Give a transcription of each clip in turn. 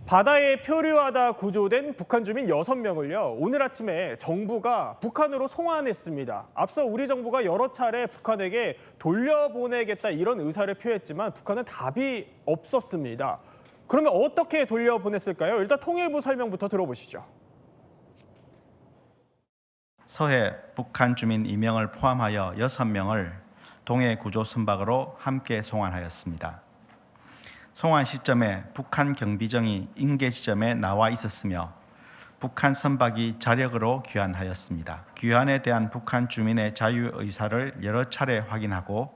바다에 표류하다 구조된 북한 주민 6명을요. 오늘 아침에 정부가 북한으로 송환했습니다. 앞서 우리 정부가 여러 차례 북한에게 돌려보내겠다 이런 의사를 표했지만 북한은 답이 없었습니다. 그러면 어떻게 돌려보냈을까요? 일단 통일부 설명부터 들어보시죠. 서해 북한 주민 2명을 포함하여 6명을 동해 구조 선박으로 함께 송환하였습니다. 송환 시점에 북한 경비정이 인계 지점에 나와 있었으며 북한 선박이 자력으로 귀환하였습니다. 귀환에 대한 북한 주민의 자유 의사를 여러 차례 확인하고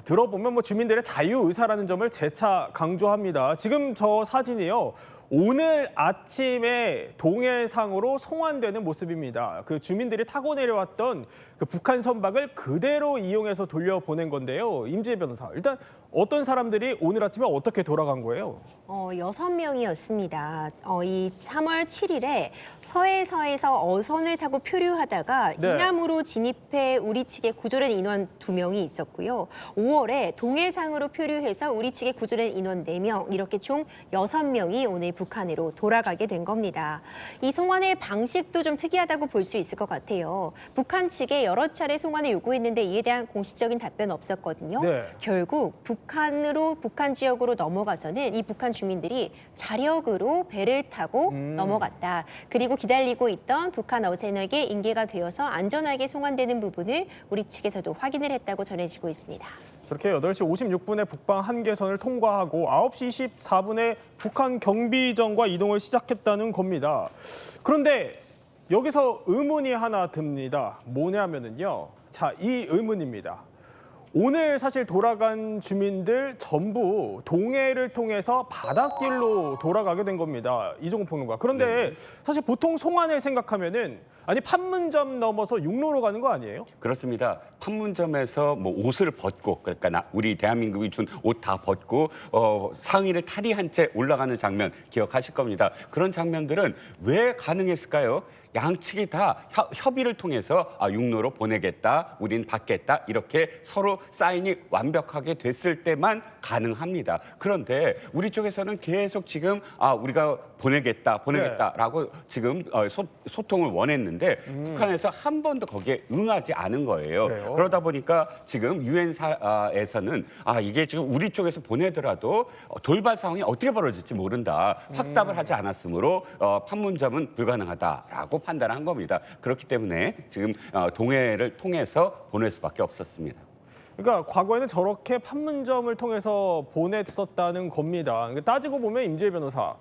들어보면 주민들의 자유 의사라는 점을 재차 강조합니다. 지금 저 사진이요. 오늘 아침에 동해상으로 송환되는 모습입니다. 그 주민들이 타고 내려왔던 그 북한 선박을 그대로 이용해서 돌려보낸 건데요. 임지혜 변호사, 일단 어떤 사람들이 오늘 아침에 어떻게 돌아간 거예요? 6명이었습니다. 이 3월 7일에 서해에서 어선을 타고 표류하다가 네. 이남으로 진입해 우리 측에 구조된 인원 2명이 있었고요. 5월에 동해상으로 표류해서 우리 측에 구조된 인원 4명, 이렇게 총 6명이 오늘 북한으로 돌아가게 된 겁니다. 이 송환의 방식도 좀 특이하다고 볼 수 있을 것 같아요. 북한 측에 여러 차례 송환을 요구했는데 이에 대한 공식적인 답변은 없었거든요. 네. 결국 북한 지역으로 넘어가서는 이 북한 주민들이 자력으로 배를 타고 넘어갔다. 그리고 기다리고 있던 북한 어선에게 인계가 되어서 안전하게 송환되는 부분을 우리 측에서도 확인을 했다고 전해지고 있습니다. 저렇게 8시 56분에 북방 한계선을 통과하고 9시 24분에 북한 경비정과 이동을 시작했다는 겁니다. 그런데 여기서 의문이 하나 듭니다. 뭐냐면요. 자, 이 의문입니다. 오늘 사실 돌아간 주민들 전부 동해를 통해서 바닷길로 돌아가게 된 겁니다. 이종훈 평론가. 그런데 사실 보통 송환을 생각하면은 아니 판문점 넘어서 육로로 가는 거 아니에요? 그렇습니다. 판문점에서 뭐 옷을 벗고, 그러니까 우리 대한민국이 준 옷 다 벗고 상의를 탈의한 채 올라가는 장면 기억하실 겁니다. 그런 장면들은 왜 가능했을까요? 양측이 다 협의를 통해서 육로로 보내겠다, 우린 받겠다 이렇게 서로 사인이 완벽하게 됐을 때만 가능합니다. 그런데 우리 쪽에서는 계속 지금 우리가 보내겠다라고 지금 소통을 원했는데 북한에서 한 번도 거기에 응하지 않은 거예요. 그래요? 그러다 보니까 지금 유엔사에서는 이게 지금 우리 쪽에서 보내더라도 돌발 상황이 어떻게 벌어질지 모른다. 확답을 하지 않았으므로 판문점은 불가능하다라고 판단한 겁니다. 그렇기 때문에 지금 동해를 통해서 보낼 수밖에 없었습니다. 그러니까 과거에는 저렇게 판문점을 통해서 보냈었다는 겁니다. 그러니까 따지고 보면 임지혜 변호사,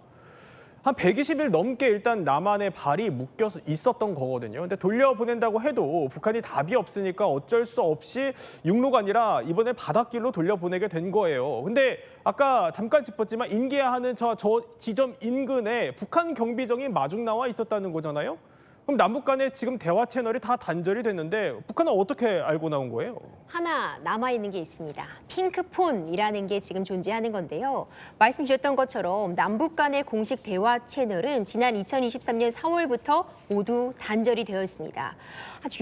한 120일 넘게 일단 남한에 발이 묶여 있었던 거거든요. 근데 돌려보낸다고 해도 북한이 답이 없으니까 어쩔 수 없이 육로가 아니라 이번에 바닷길로 돌려보내게 된 거예요. 근데 아까 잠깐 짚었지만 인계하는 저 지점 인근에 북한 경비정이 마중 나와 있었다는 거잖아요. 그럼 남북 간에 지금 대화 채널이 다 단절이 됐는데 북한은 어떻게 알고 나온 거예요? 하나 남아있는 게 있습니다. 핑크폰이라는 게 지금 존재하는 건데요. 말씀 주셨던 것처럼 남북 간의 공식 대화 채널은 지난 2023년 4월부터 모두 단절이 되어 있습니다.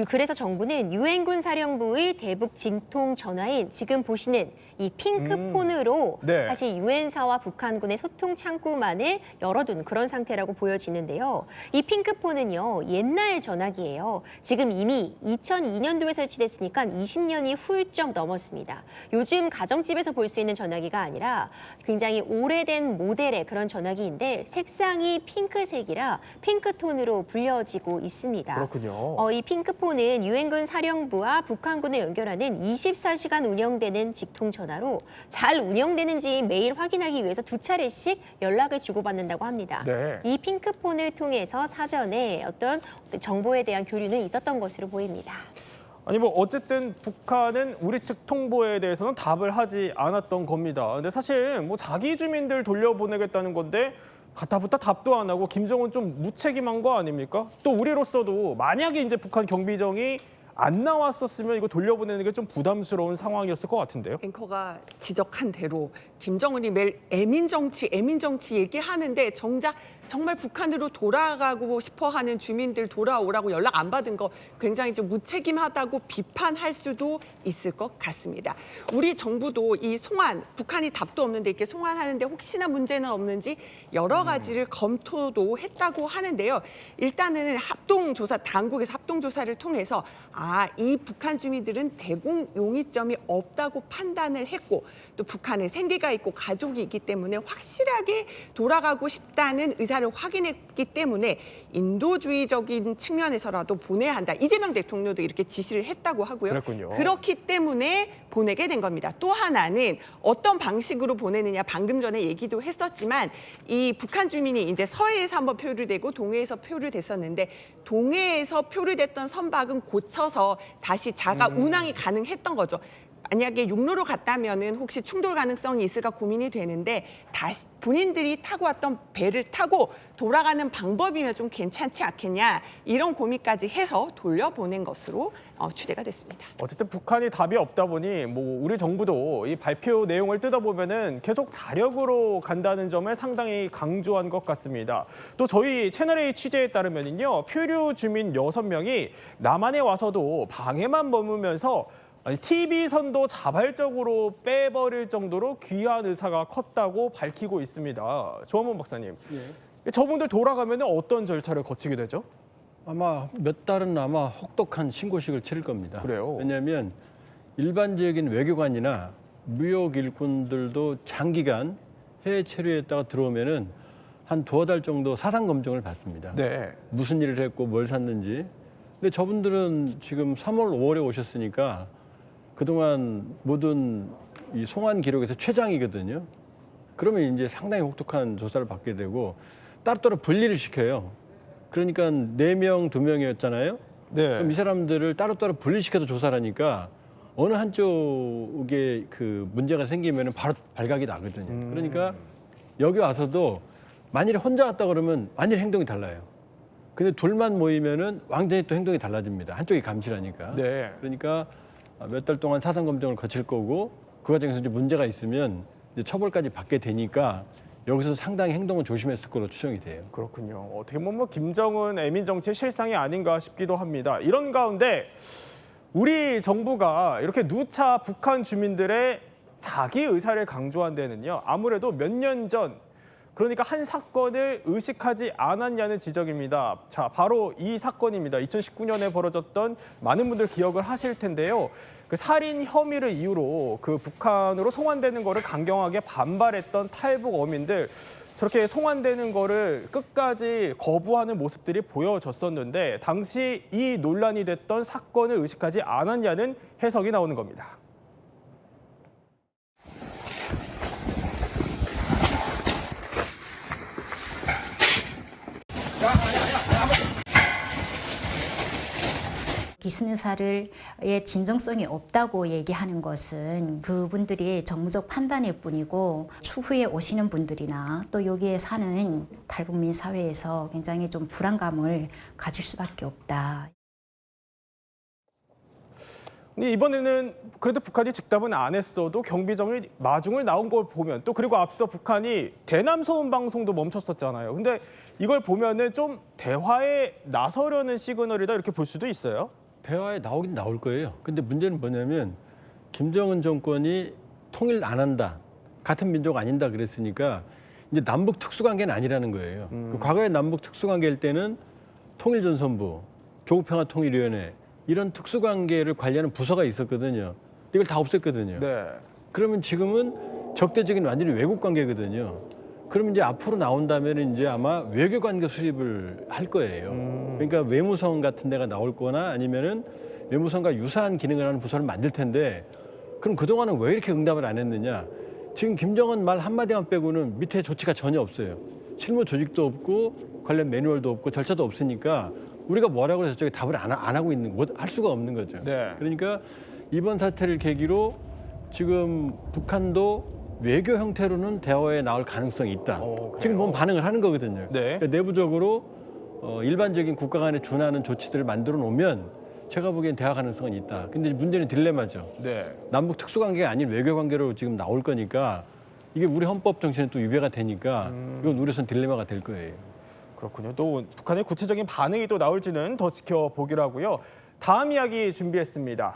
그래서 정부는 유엔군 사령부의 대북 진통 전화인 지금 보시는 이 핑크폰으로 네. 다시 유엔사와 북한군의 소통 창구만을 열어둔 그런 상태라고 보여지는데요. 이 핑크폰은요, 옛날 전화기예요. 지금 이미 2002년도에 설치됐으니까 20년이 훌쩍 넘었습니다. 요즘 가정집에서 볼 수 있는 전화기가 아니라 굉장히 오래된 모델의 그런 전화기인데 색상이 핑크색이라 핑크톤으로 불려지고 있습니다. 그렇군요. 이 핑크폰은 유엔군 사령부와 북한군을 연결하는 24시간 운영되는 직통 전화로 잘 운영되는지 매일 확인하기 위해서 2차례씩 연락을 주고받는다고 합니다. 네. 이 핑크폰을 통해서 사전에 어떤 정보에 대한 교류는 있었던 것으로 보입니다. 아니 어쨌든 북한은 우리 측 통보에 대해서는 답을 하지 않았던 겁니다. 근데 사실 자기 주민들 돌려보내겠다는 건데 가타부타 답도 안 하고 김정은 좀 무책임한 거 아닙니까? 또 우리로서도 만약에 이제 북한 경비정이 안 나왔었으면 이거 돌려보내는 게 좀 부담스러운 상황이었을 것 같은데요. 앵커가 지적한 대로 김정은이 매일 애민 정치 얘기하는데 정말 북한으로 돌아가고 싶어하는 주민들 돌아오라고 연락 안 받은 거 굉장히 좀 무책임하다고 비판할 수도 있을 것 같습니다. 우리 정부도 이 송환, 북한이 답도 없는데 이렇게 송환하는데 혹시나 문제는 없는지 여러 가지를 검토도 했다고 하는데요. 일단은 당국에서 합동조사를 통해서 이 북한 주민들은 대공 용의점이 없다고 판단을 했고 또 북한에 생계가 있고 가족이 있기 때문에 확실하게 돌아가고 싶다는 의사를 확인했기 때문에 인도주의적인 측면에서라도 보내야 한다. 이재명 대통령도 이렇게 지시를 했다고 하고요. 그랬군요. 그렇기 때문에 보내게 된 겁니다. 또 하나는 어떤 방식으로 보내느냐 방금 전에 얘기도 했었지만 이 북한 주민이 이제 서해에서 한번 표류되고 동해에서 표류됐었는데 동해에서 표류됐던 선박은 고쳐서 다시 자가 운항이 가능했던 거죠. 만약에 육로로 갔다면은 혹시 충돌 가능성이 있을까 고민이 되는데 다시 본인들이 타고 왔던 배를 타고 돌아가는 방법이면 좀 괜찮지 않겠냐 이런 고민까지 해서 돌려보낸 것으로 추대가 됐습니다. 어쨌든 북한이 답이 없다 보니 우리 정부도 이 발표 내용을 뜯어보면은 계속 자력으로 간다는 점을 상당히 강조한 것 같습니다. 또 저희 채널A 취재에 따르면요, 표류 주민 6명이 남한에 와서도 방해만 머무면서 TV선도 자발적으로 빼버릴 정도로 귀한 의사가 컸다고 밝히고 있습니다. 조한문 박사님, 저분들 돌아가면 어떤 절차를 거치게 되죠? 아마 몇 달은 혹독한 신고식을 치를 겁니다. 그래요? 왜냐하면 일반적인 외교관이나 무역 일꾼들도 장기간 해외 체류했다가 들어오면은 한 2달 정도 사상 검증을 받습니다. 네. 무슨 일을 했고 뭘 샀는지. 근데 저분들은 지금 3월, 5월에 오셨으니까 그동안 모든 이 송환 기록에서 최장이거든요. 그러면 이제 상당히 혹독한 조사를 받게 되고 따로따로 분리를 시켜요. 그러니까 4명, 2명이었잖아요. 네. 그럼 이 사람들을 따로따로 분리시켜서 조사를 하니까 어느 한쪽에 그 문제가 생기면 바로 발각이 나거든요. 그러니까 여기 와서도 만일에 혼자 왔다 그러면 완전히 행동이 달라요. 근데 둘만 모이면은 완전히 또 행동이 달라집니다. 한쪽이 감시라니까. 네. 그러니까 몇 달 동안 사상 검증을 거칠 거고 그 과정에서 이제 문제가 있으면 이제 처벌까지 받게 되니까 여기서 상당히 행동을 조심했을 걸로 추정이 돼요. 그렇군요. 어떻게 보면 김정은 애민 정치의 실상이 아닌가 싶기도 합니다. 이런 가운데 우리 정부가 이렇게 누차 북한 주민들의 자기 의사를 강조한 데는요, 아무래도 몇 년 전, 그러니까 한 사건을 의식하지 않았냐는 지적입니다. 자, 바로 이 사건입니다. 2019년에 벌어졌던, 많은 분들 기억을 하실 텐데요. 그 살인 혐의를 이유로 그 북한으로 송환되는 거를 강경하게 반발했던 탈북 어민들, 저렇게 송환되는 거를 끝까지 거부하는 모습들이 보여졌었는데, 당시 이 논란이 됐던 사건을 의식하지 않았냐는 해석이 나오는 겁니다. 기순유사의 진정성이 없다고 얘기하는 것은 그분들이 정무적 판단일 뿐이고 추후에 오시는 분들이나 또 여기에 사는 탈북민 사회에서 굉장히 좀 불안감을 가질 수밖에 없다. 근데 이번에는 그래도 북한이 즉답은 안 했어도 경비정이 마중을 나온 걸 보면, 또 그리고 앞서 북한이 대남 소음 방송도 멈췄었잖아요. 근데 이걸 보면은 좀 대화에 나서려는 시그널이다, 이렇게 볼 수도 있어요. 대화에 나오긴 나올 거예요. 근데 문제는 뭐냐면 김정은 정권이 통일 안 한다, 같은 민족 아닌다 그랬으니까 이제 남북 특수관계는 아니라는 거예요. 그 과거에 남북 특수관계일 때는 통일전선부, 조국평화통일위원회 이런 특수관계를 관리하는 부서가 있었거든요. 이걸 다 없앴거든요. 네. 그러면 지금은 적대적인 완전히 외국 관계거든요. 그럼 이제 앞으로 나온다면 이제 아마 외교 관계 수립을 할 거예요. 그러니까 외무성 같은 데가 나올 거나 아니면은 외무성과 유사한 기능을 하는 부서를 만들 텐데, 그럼 그동안은 왜 이렇게 응답을 안 했느냐? 지금 김정은 말 한마디만 빼고는 밑에 조치가 전혀 없어요. 실무 조직도 없고 관련 매뉴얼도 없고 절차도 없으니까 우리가 뭐라고 해서 저쪽에 답을 안 하고 있는, 할 수가 없는 거죠. 네. 그러니까 이번 사태를 계기로 지금 북한도 외교 형태로는 대화에 나올 가능성이 있다. 지금 뭔 반응을 하는 거거든요. 네. 그러니까 내부적으로 일반적인 국가 간에 준하는 조치들을 만들어 놓으면 제가 보기엔 대화 가능성은 있다. 근데 문제는 딜레마죠. 네. 남북 특수관계가 아닌 외교 관계로 지금 나올 거니까 이게 우리 헌법 정신에 또 위배가 되니까 이건 우려선 딜레마가 될 거예요. 그렇군요. 또 북한의 구체적인 반응이 또 나올지는 더 지켜보기로 하고요. 다음 이야기 준비했습니다.